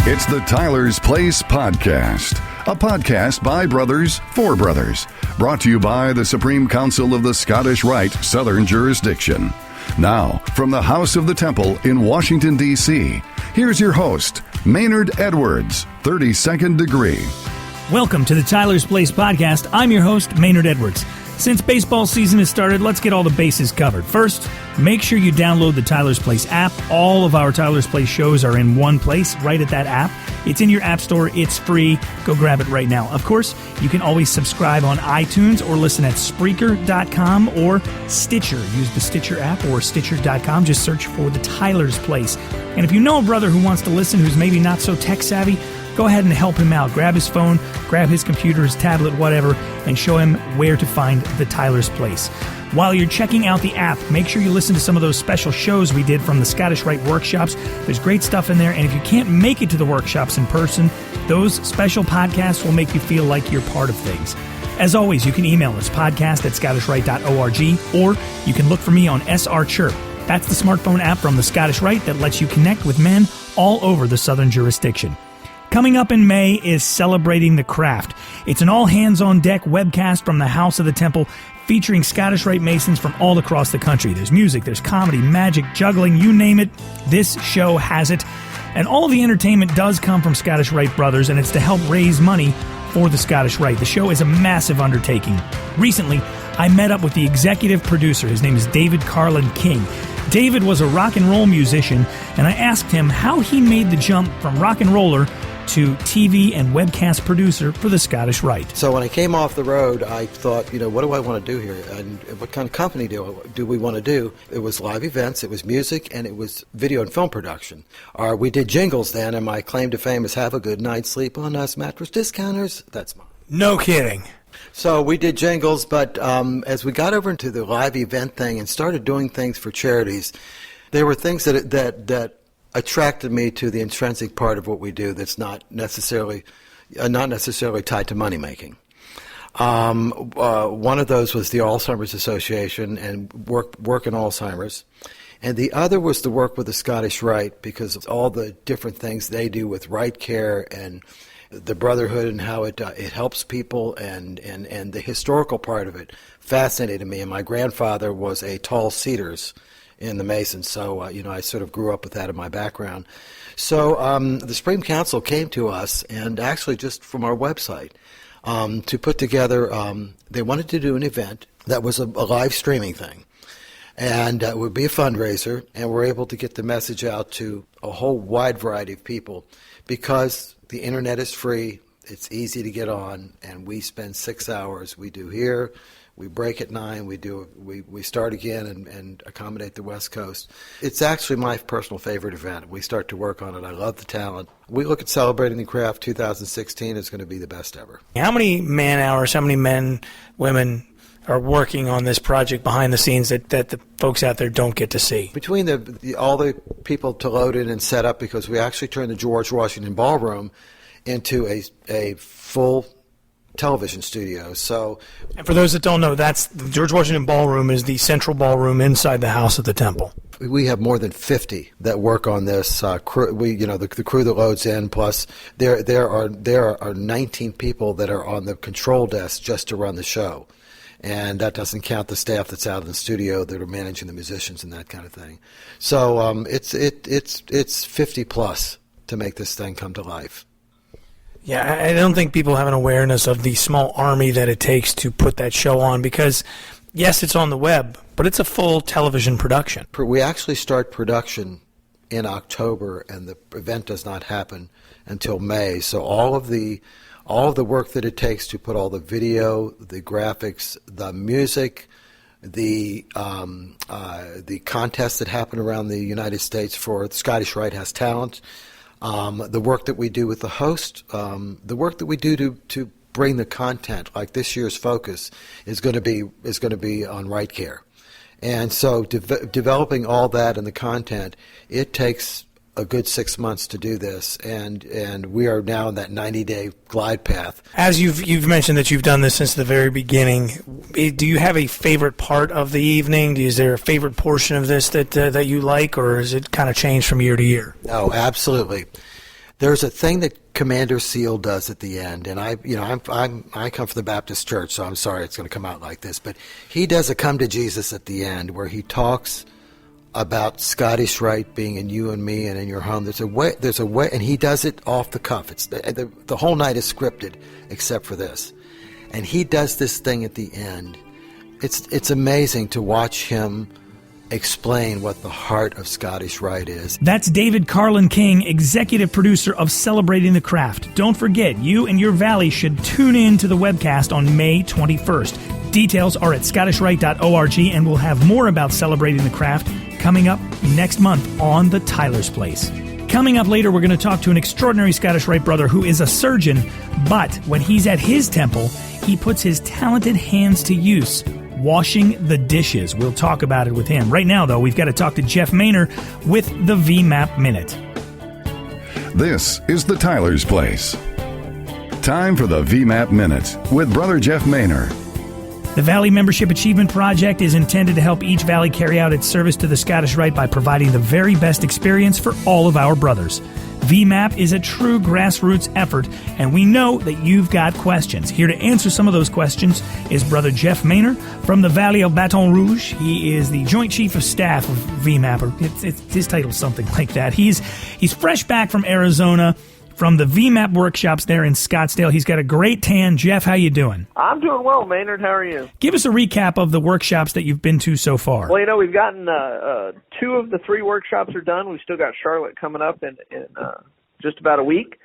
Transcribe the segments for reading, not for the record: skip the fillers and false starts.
It's the Tyler's Place Podcast, a podcast by brothers for brothers, brought to you by the Supreme Council of the Scottish Rite Southern Jurisdiction. Now, from the House of the Temple in Washington, D.C., here's your host, Maynard Edwards, 32nd Degree. Welcome to the Tyler's Place Podcast. I'm your host, Maynard Edwards. Since baseball season has started, let's get all the bases covered. First, make sure you download the Tyler's Place app. All of our Tyler's Place shows are in one place, right at that app. It's in your app store. It's free. Go grab it right now. Of course, you can always subscribe on iTunes or listen at Spreaker.com or Stitcher. Use the Stitcher app or Stitcher.com. Just search for the Tyler's Place. And if you know a brother who wants to listen who's maybe not so tech savvy, go ahead and help him out. Grab his phone, grab his computer, his tablet, whatever, and show him where to find the Tyler's Place. While you're checking out the app, make sure you listen to some of those special shows we did from the Scottish Rite workshops. There's great stuff in there, and if you can't make it to the workshops in person, those special podcasts will make you feel like you're part of things. As always, you can email us, podcast@scottishrite.org, or you can look for me on SR Chirp. That's the smartphone app from the Scottish Rite that lets you connect with men all over the Southern jurisdiction. Coming up in May is Celebrating the Craft. It's an all-hands-on-deck webcast from the House of the Temple featuring Scottish Rite Masons from all across the country. There's music, there's comedy, magic, juggling, you name it. This show has it. And all of the entertainment does come from Scottish Rite Brothers, and it's to help raise money for the Scottish Rite. The show is a massive undertaking. Recently, I met up with the executive producer. His name is David Carlin King. David was a rock and roll musician, and I asked him how he made the jump from rock and roller to TV and webcast producer for the Scottish Rite. So when I came off the road, I thought, what do I want to do here? And what kind of company do we want to do? It was live events, it was music, and it was video and film production. We did jingles then, and my claim to fame is have a good night's sleep on us mattress discounters. That's mine. No kidding. So we did jingles, but as we got over into the live event thing and started doing things for charities, there were things that attracted me to the intrinsic part of what we do that's not necessarily tied to money making. One of those was the Alzheimer's Association and work in Alzheimer's, and the other was the work with the Scottish Rite because of all the different things they do with Rite Care and the brotherhood and how it helps people and the historical part of it fascinated me. And my grandfather was a tall Cedars in the Masons, so I sort of grew up with that in my background. So the Supreme Council came to us, and actually just from our website, to put together, they wanted to do an event that was a live streaming thing, and it would be a fundraiser, and we're able to get the message out to a whole wide variety of people because the internet is free, it's easy to get on, and we spend 6 hours. We do here, we break at 9, we start again and accommodate the West Coast. It's actually my personal favorite event. We start to work on it. I love the talent. We look at Celebrating the Craft 2016 is going to be the best ever. How many man hours, how many men, women are working on this project behind the scenes that the folks out there don't get to see? Between all the people to load in and set up, because we actually turned the George Washington Ballroom into a full television studio. So, and for those that don't know, that's the George Washington Ballroom is the central ballroom inside the House of the Temple. We have more than 50 that work on this crew. The crew that loads in. Plus, there are 19 people that are on the control desk just to run the show, and that doesn't count the staff that's out in the studio that are managing the musicians and that kind of thing. So it's 50 plus to make this thing come to life. Yeah, I don't think people have an awareness of the small army that it takes to put that show on because, yes, it's on the web, but it's a full television production. We actually start production in October, and the event does not happen until May. So all of the work that it takes to put all the video, the graphics, the music, the contests that happen around the United States for the Scottish Rite Has Talent, the work that we do with the host, the work that we do to bring the content, like this year's focus, is going to be on Rite Care, and so developing all that and the content, it takes a good 6 months to do this, and we are now in that 90-day glide path. As you've mentioned that you've done this since the very beginning, do you have a favorite part of the evening? Is there a favorite portion of this that you like, or has it kind of changed from year to year? Oh, absolutely. There's a thing that Commander Seal does at the end, and I come from the Baptist Church, so I'm sorry it's going to come out like this, but he does a come to Jesus at the end where he talks about Scottish Rite being in you and me and in your home. There's a way, and he does it off the cuff. It's the whole night is scripted except for this, and he does this thing at the end. It's amazing to watch him explain what the heart of Scottish Rite is. That's David Carlin King, executive producer of Celebrating the Craft. Don't forget, you and your Valley should tune in to the webcast on May 21st. Details are at scottishrite.org, and we'll have more about Celebrating the Craft coming up next month on the Tyler's Place. Coming up later, we're going to talk to an extraordinary Scottish Rite brother who is a surgeon, but when he's at his temple, he puts his talented hands to use, washing the dishes. We'll talk about it with him. Right now, though, we've got to talk to Jeff Maynor with the VMAP Minute. This is the Tyler's Place. Time for the VMAP Minute with Brother Jeff Maynor. The Valley Membership Achievement Project is intended to help each Valley carry out its service to the Scottish Rite by providing the very best experience for all of our brothers. VMAP is a true grassroots effort, and we know that you've got questions. Here to answer some of those questions is Brother Jeff Maynor from the Valley of Baton Rouge. He is the Joint Chief of Staff of VMAP, or his title's something like that. He's fresh back from Arizona, from the VMAP workshops there in Scottsdale. He's got a great tan. Jeff, how you doing? I'm doing well, Maynard. How are you? Give us a recap of the workshops that you've been to so far. Well, we've gotten 2 of the 3 workshops are done. We've still got Charlotte coming up in just about a week.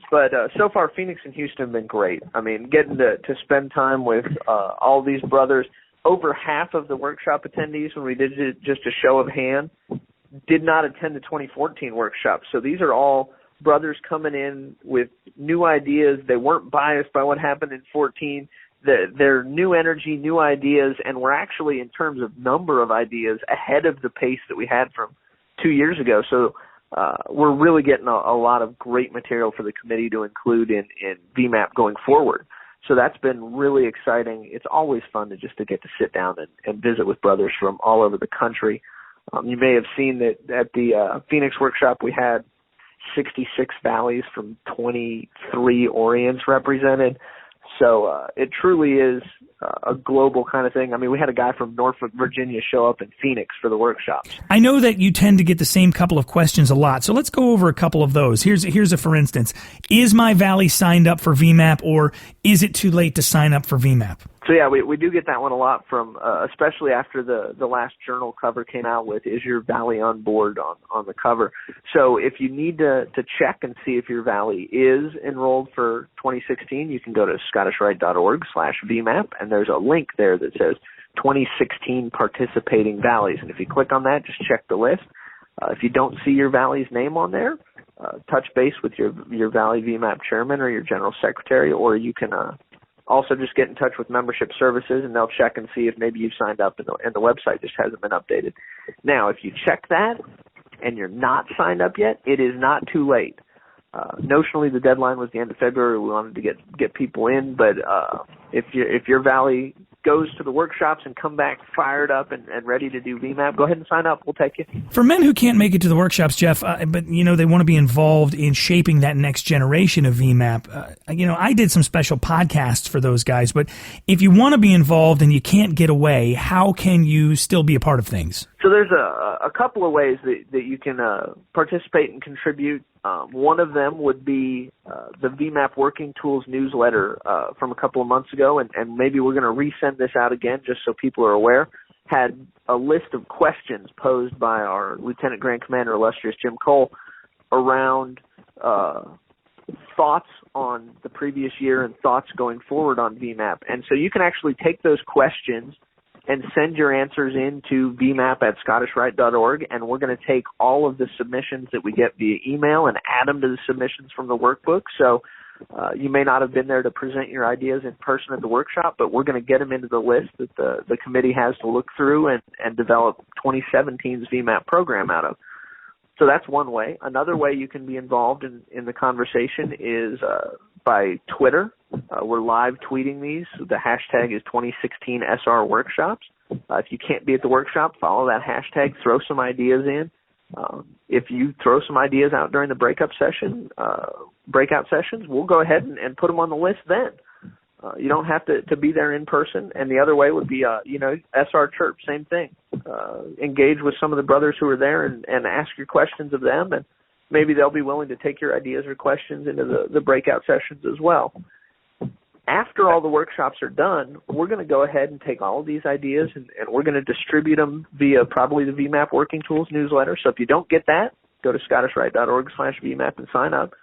But so far, Phoenix and Houston have been great. I mean, getting to spend time with all these brothers. Over half of the workshop attendees, when we did just a show of hand, did not attend the 2014 workshop. So these are all brothers coming in with new ideas. They weren't biased by what happened in 14. They're new energy, new ideas, and we're actually, in terms of number of ideas, ahead of the pace that we had from 2 years ago. So we're really getting a lot of great material for the committee to include in VMAP going forward. So that's been really exciting. It's always fun to get to sit down and visit with brothers from all over the country. You may have seen that at the Phoenix workshop we had 66 valleys from 23 Orients represented. So it truly is a global kind of thing. I mean, we had a guy from Norfolk, Virginia show up in Phoenix for the workshops. I know that you tend to get the same couple of questions a lot, so let's go over a couple of those. Here's a for instance. Is my valley signed up for VMAP, or is it too late to sign up for VMAP? So yeah, we do get that one a lot from, especially after the last journal cover came out with, is your valley on board on the cover? So if you need to check and see if your valley is enrolled for 2016, you can go to scottishrite.org/VMAP, and there's a link there that says 2016 participating valleys. And if you click on that, just check the list. If you don't see your valley's name on there, touch base with your valley VMAP chairman or your general secretary, or you can also just get in touch with membership services, and they'll check and see if maybe you've signed up and the website just hasn't been updated. Now, if you check that and you're not signed up yet, it is not too late. Notionally, the deadline was the end of February. We wanted to get people in, but if your valley goes to the workshops and come back fired up and ready to do VMAP, go ahead and sign up. We'll take you. For men who can't make it to the workshops, Jeff, but they want to be involved in shaping that next generation of VMAP. I did some special podcasts for those guys, but if you want to be involved and you can't get away, how can you still be a part of things? So there's a couple of ways that you can participate and contribute. One of them would be the VMAP Working Tools newsletter from a couple of months ago, and maybe we're going to resend this out again just so people are aware. Had a list of questions posed by our Lieutenant Grand Commander, illustrious Jim Cole, around thoughts on the previous year and thoughts going forward on VMAP. And so you can actually take those questions and send your answers into vmap@scottishrite.org, and we're going to take all of the submissions that we get via email and add them to the submissions from the workbook. So you may not have been there to present your ideas in person at the workshop, but we're going to get them into the list that the committee has to look through and develop 2017's VMAP program out of. So that's one way. Another way you can be involved in the conversation is by Twitter. We're live tweeting these. The hashtag is 2016 SR Workshops. If you can't be at the workshop, follow that hashtag, throw some ideas in. If you throw some ideas out during the breakout sessions, we'll go ahead and put them on the list then. You don't have to be there in person. And the other way would be, SR Church, same thing. Engage with some of the brothers who are there and ask your questions of them, and maybe they'll be willing to take your ideas or questions into the breakout sessions as well. After all the workshops are done, we're going to go ahead and take all of these ideas and we're going to distribute them via probably the VMAP Working Tools newsletter. So if you don't get that, go to scottishrite.org/VMAP and sign up.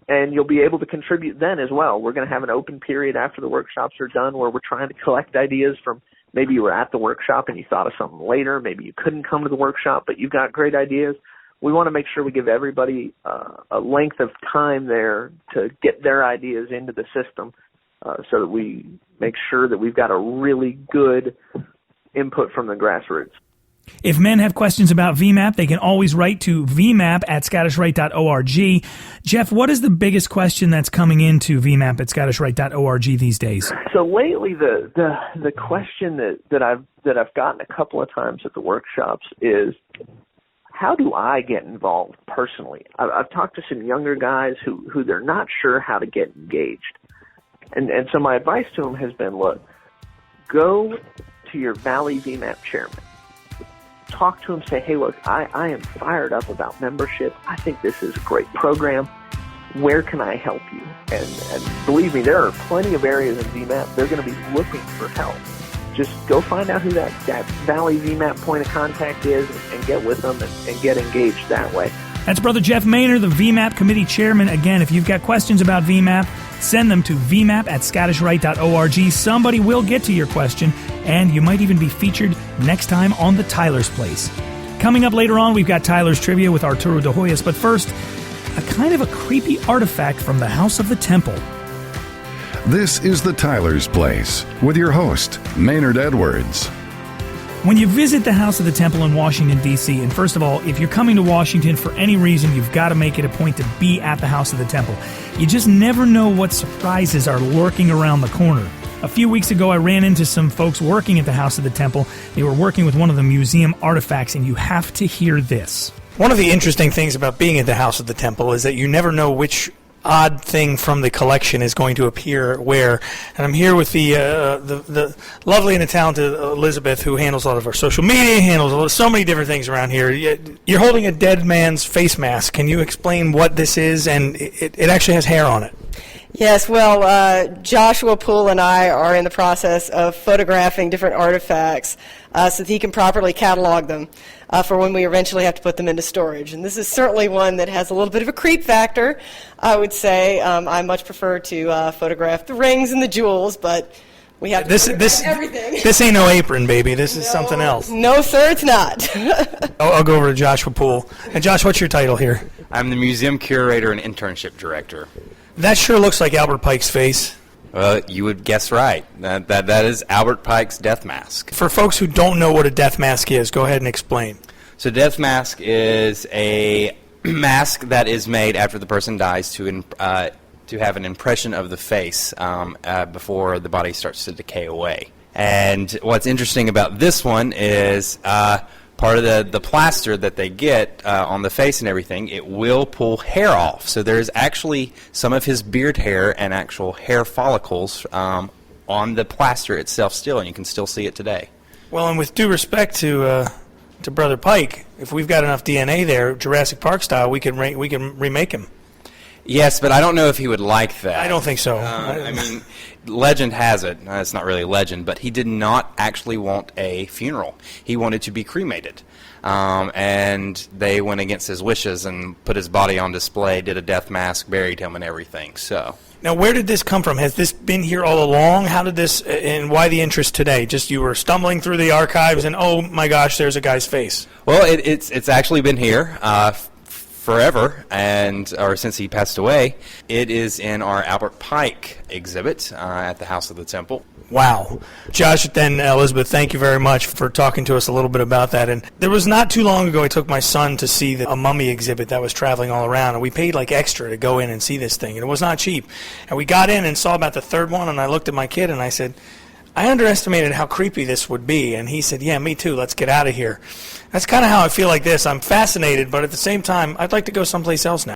And you'll be able to contribute then as well. We're going to have an open period after the workshops are done where we're trying to collect ideas from maybe you were at the workshop and you thought of something later. Maybe you couldn't come to the workshop, but you've got great ideas. We want to make sure we give everybody a length of time there to get their ideas into the system so that we make sure that we've got a really good input from the grassroots. If men have questions about VMAP, they can always write to vmap@scottishrite.org. Jeff, what is the biggest question that's coming into vmap@scottishrite.org these days? So lately, the question that I've gotten a couple of times at the workshops is, how do I get involved personally? I've talked to some younger guys who they're not sure how to get engaged. And so my advice to them has been, look, go to your Valley VMAP chairman. Talk to him, say, hey, look, I am fired up about membership. I think this is a great program. Where can I help you? And believe me, there are plenty of areas in VMAP they're going to be looking for help. Just go find out who that Valley VMAP point of contact is and get with them and get engaged that way. That's Brother Jeff Maynor, the VMAP committee chairman. Again, if you've got questions about VMAP, send them to vmap@scottishrite.org. Somebody will get to your question, and you might even be featured next time on the Tyler's Place. Coming up later on, we've got Tyler's Trivia with Arturo de Hoyos, but first, a kind of a creepy artifact from the House of the Temple. This is the Tyler's Place with your host, Maynard Edwards. When you visit the House of the Temple in Washington, D.C., and first of all, if you're coming to Washington for any reason, you've got to make it a point to be at the House of the Temple. You just never know what surprises are lurking around the corner. A few weeks ago, I ran into some folks working at the House of the Temple. They were working with one of the museum artifacts, and you have to hear this. One of the interesting things about being at the House of the Temple is that you never know which odd thing from the collection is going to appear where. And I'm here with the lovely and the talented Elizabeth, who handles a lot of our social media, handles so many different things around here. You're holding a dead man's face mask. Can you explain what this is? And it actually has hair on it. Yes, well, Joshua Poole and I are in the process of photographing different artifacts so that he can properly catalog them for when we eventually have to put them into storage. And this is certainly one that has a little bit of a creep factor, I would say. I much prefer to photograph the rings and the jewels, but we have to photograph everything. This ain't no apron, baby. This is something else. No, sir, it's not. I'll go over to Joshua Poole. And Josh, what's your title here? I'm the museum curator and internship director. That sure looks like Albert Pike's face. Well, you would guess right. That is Albert Pike's death mask. For folks who don't know what a death mask is, go ahead and explain. So death mask is a mask that is made after the person dies to have an impression of the face before the body starts to decay away. And what's interesting about this one is part of the plaster that they get on the face and everything, it will pull hair off. So there's actually some of his beard hair and actual hair follicles on the plaster itself still, and you can still see it today. Well, and with due respect to Brother Pike, if we've got enough DNA there, Jurassic Park style, we can remake him. Yes, but I don't know if he would like that. I don't think so. I mean, legend has it, it's not really legend, but he did not actually want a funeral. He wanted to be cremated. And they went against his wishes and put his body on display, did a death mask, buried him and everything. So now, where did this come from? Has this been here all along? How did this, and why the interest today? Just you were stumbling through the archives and, oh my gosh, there's a guy's face. Well, it's actually been here forever, or since he passed away. It is in our Albert Pike exhibit at the House of the Temple. Wow. Josh and Elizabeth, thank you very much for talking to us a little bit about that. And there was not too long ago I took my son to see a mummy exhibit that was traveling all around, and we paid like extra to go in and see this thing, and it was not cheap. And we got in and saw about the third one, and I looked at my kid and I said, I underestimated how creepy this would be, and he said, yeah, me too, let's get out of here. That's kind of how I feel like this. I'm fascinated, but at the same time, I'd like to go someplace else now.